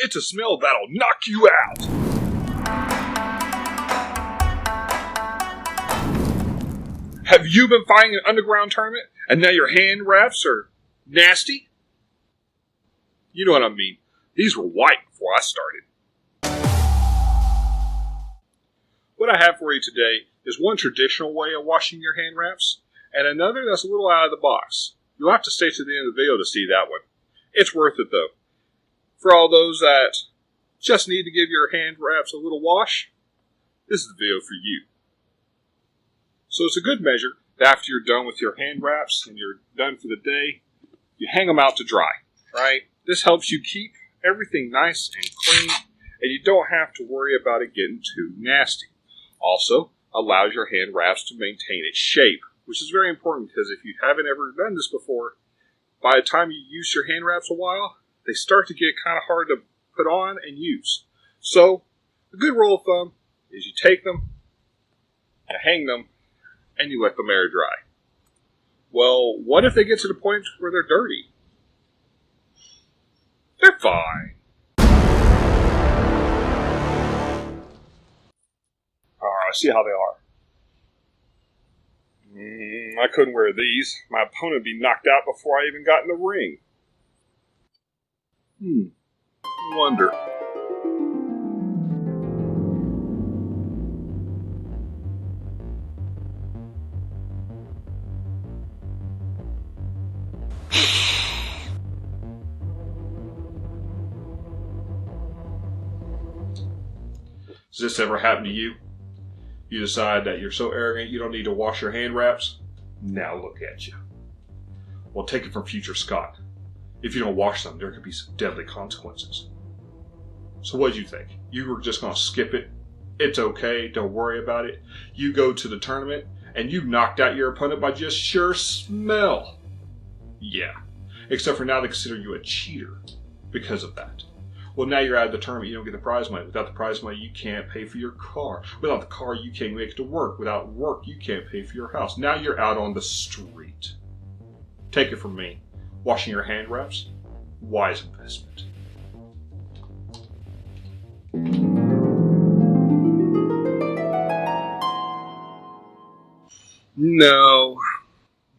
It's a smell that'll knock you out. Have you been fighting an underground tournament and now your hand wraps are nasty? You know what I mean. These were white before I started. What I have for you today is one traditional way of washing your hand wraps and another that's a little out of the box. You'll have to stay to the end of the video to see that one. It's worth it though. For all those that just need to give your hand wraps a little wash, this is the video for you. So it's a good measure that after you're done with your hand wraps and you're done for the day, you hang them out to dry, right? This helps you keep everything nice and clean, and you don't have to worry about it getting too nasty. Also, allows your hand wraps to maintain its shape, which is very important because if you haven't ever done this before, by the time you use your hand wraps a while, they start to get kind of hard to put on and use. So, a good rule of thumb is you take them, you hang them, and you let them air dry. Well, what if they get to the point where they're dirty? They're fine. Alright, see how they are. I couldn't wear these. My opponent would be knocked out before I even got in the ring. Wonder. Does this ever happen to you? You decide that you're so arrogant you don't need to wash your hand wraps? Now look at you. Well, take it from future Scott. If you don't wash them, there could be some deadly consequences. So what did you think? You were just going to skip it? It's okay, don't worry about it. You go to the tournament and you knocked out your opponent by just sheer smell. Yeah, except for now they consider you a cheater because of that. Well, now you're out of the tournament, you don't get the prize money. Without the prize money, you can't pay for your car. Without the car, you can't make it to work. Without work, you can't pay for your house. Now you're out on the street. Take it from me. Washing your hand wraps, wise investment. No,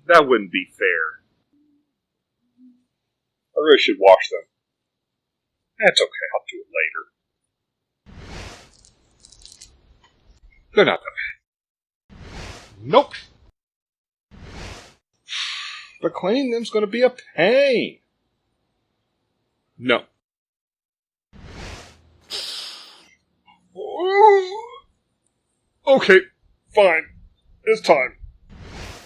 that wouldn't be fair. I really should wash them. That's okay, I'll do it later. They're not that bad. Nope. But cleaning them's going to be a pain. No. Okay, fine. It's time.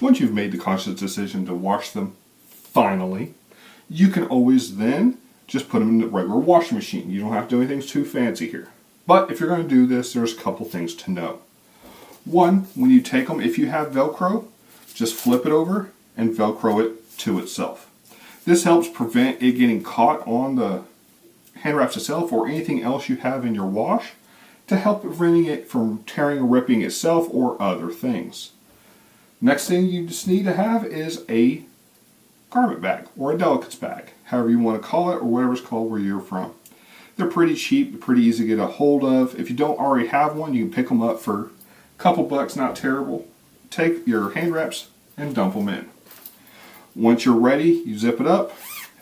Once you've made the conscious decision to wash them, finally, you can always then just put them in the regular washing machine. You don't have to do anything too fancy here. But if you're going to do this, there's a couple things to know. One, when you take them, if you have Velcro, just flip it over and Velcro it to itself. This helps prevent it getting caught on the hand wraps itself or anything else you have in your wash to help preventing it from tearing or ripping itself or other things. Next thing you just need to have is a garment bag or a delicates bag, however you want to call it or whatever it's called where you're from. They're pretty cheap, they're pretty easy to get a hold of. If you don't already have one, you can pick them up for a couple bucks, not terrible. Take your hand wraps and dump them in. Once you're ready, you zip it up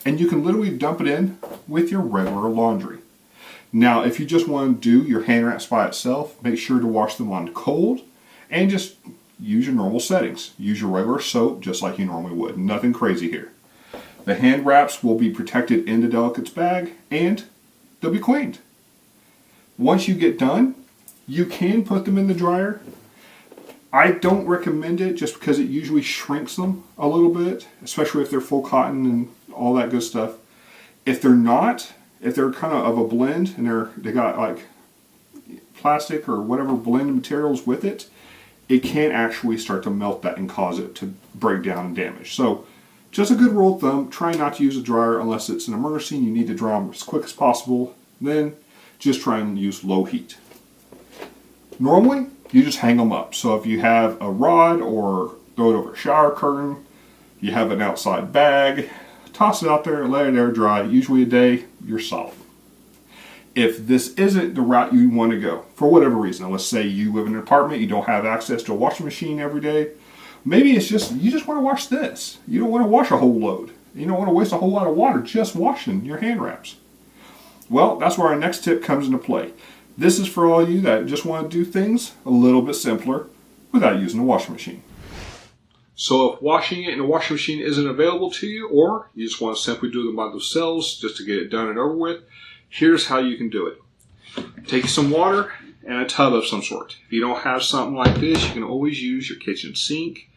and you can literally dump it in with your regular laundry. Now, if you just want to do your hand wraps by itself, make sure to wash them on cold and just use your normal settings. Use your regular soap just like you normally would. Nothing crazy here. The hand wraps will be protected in the delicates bag and they'll be cleaned. Once you get done, you can put them in the dryer. I don't recommend it just because it usually shrinks them a little bit, especially if they're full cotton and all that good stuff. If they're not, if they're kind of a blend and they got like plastic or whatever blend materials with it, it can actually start to melt that and cause it to break down and damage. So just a good rule of thumb, try not to use a dryer unless it's an emergency and you need to dry them as quick as possible. Then just try and use low heat. Normally, you just hang them up. So if you have a rod or throw it over a shower curtain, you have an outside bag, toss it out there and let it air dry. Usually a day, you're solid. If this isn't the route you want to go, for whatever reason, let's say you live in an apartment, you don't have access to a washing machine every day, maybe it's just, you just want to wash this. You don't want to wash a whole load. You don't want to waste a whole lot of water just washing your hand wraps. Well, that's where our next tip comes into play. This is for all you that just want to do things a little bit simpler without using a washing machine. So if washing it in a washing machine isn't available to you, or you just want to simply do them by themselves just to get it done and over with, here's how you can do it. Take some water and a tub of some sort. If you don't have something like this, you can always use your kitchen sink,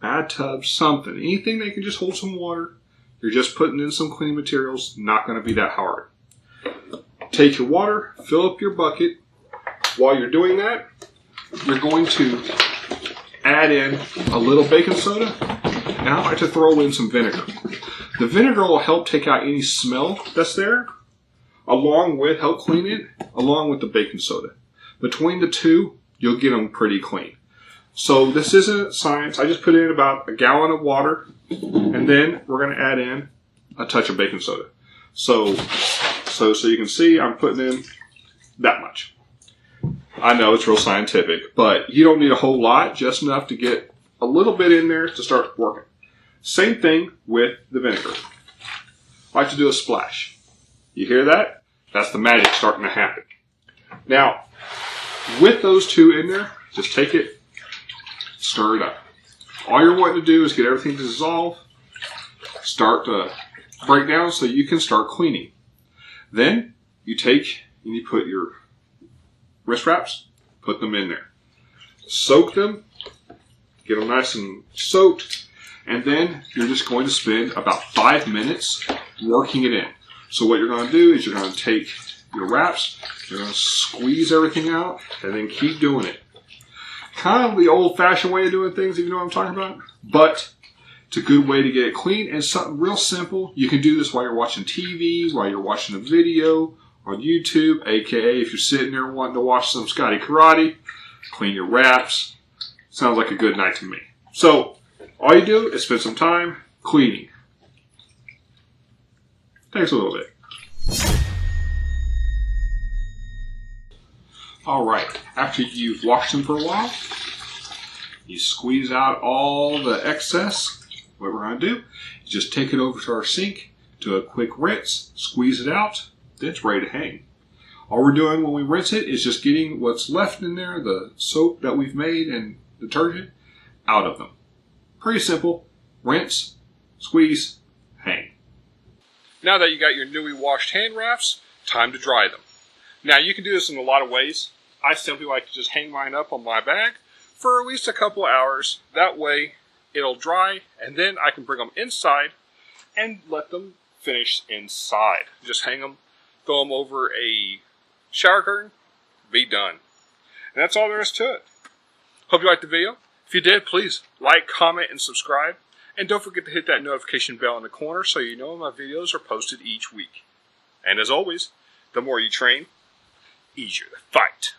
bathtub, something. Anything that can just hold some water. You're just putting in some cleaning materials, not going to be that hard. Take your water, fill up your bucket. While you're doing that, you're going to add in a little baking soda, and I like to throw in some vinegar. The vinegar will help take out any smell that's there, help clean it, along with the baking soda. Between the two, you'll get them pretty clean. So this isn't science. I just put in about a gallon of water, and then we're going to add in a touch of baking soda. So you can see I'm putting in that much. I know it's real scientific, but you don't need a whole lot, just enough to get a little bit in there to start working. Same thing with the vinegar. I like to do a splash. You hear that? That's the magic starting to happen. Now, with those two in there, just take it, stir it up. All you're wanting to do is get everything to dissolve, start to break down so you can start cleaning. Then you take and you put your wrist wraps, put them in there. Soak them, get them nice and soaked, and then you're just going to spend about 5 minutes working it in. So what you're going to do is you're going to take your wraps, you're going to squeeze everything out, and then keep doing it. Kind of the old-fashioned way of doing things, if you know what I'm talking about, but it's a good way to get it clean, and something real simple. You can do this while you're watching TV, while you're watching a video on YouTube, aka if you're sitting there wanting to watch some Scotty Karate, clean your wraps. Sounds like a good night to me. So, all you do is spend some time cleaning. Takes a little bit. Alright, after you've washed them for a while, you squeeze out all the excess. What we're going to do is just take it over to our sink, do a quick rinse, squeeze it out, then it's ready to hang. All we're doing when we rinse it is just getting what's left in there, the soap that we've made and detergent, out of them. Pretty simple. Rinse, squeeze, hang. Now that you got your newly washed hand wraps, time to dry them. Now you can do this in a lot of ways. I simply like to just hang mine up on my bag for at least a couple hours. That way it'll dry, and then I can bring them inside and let them finish inside. Just hang them, throw them over a shower curtain, be done. And that's all there is to it. Hope you liked the video. If you did, please like, comment, and subscribe. And don't forget to hit that notification bell in the corner so you know when my videos are posted each week. And as always, the more you train, easier to fight.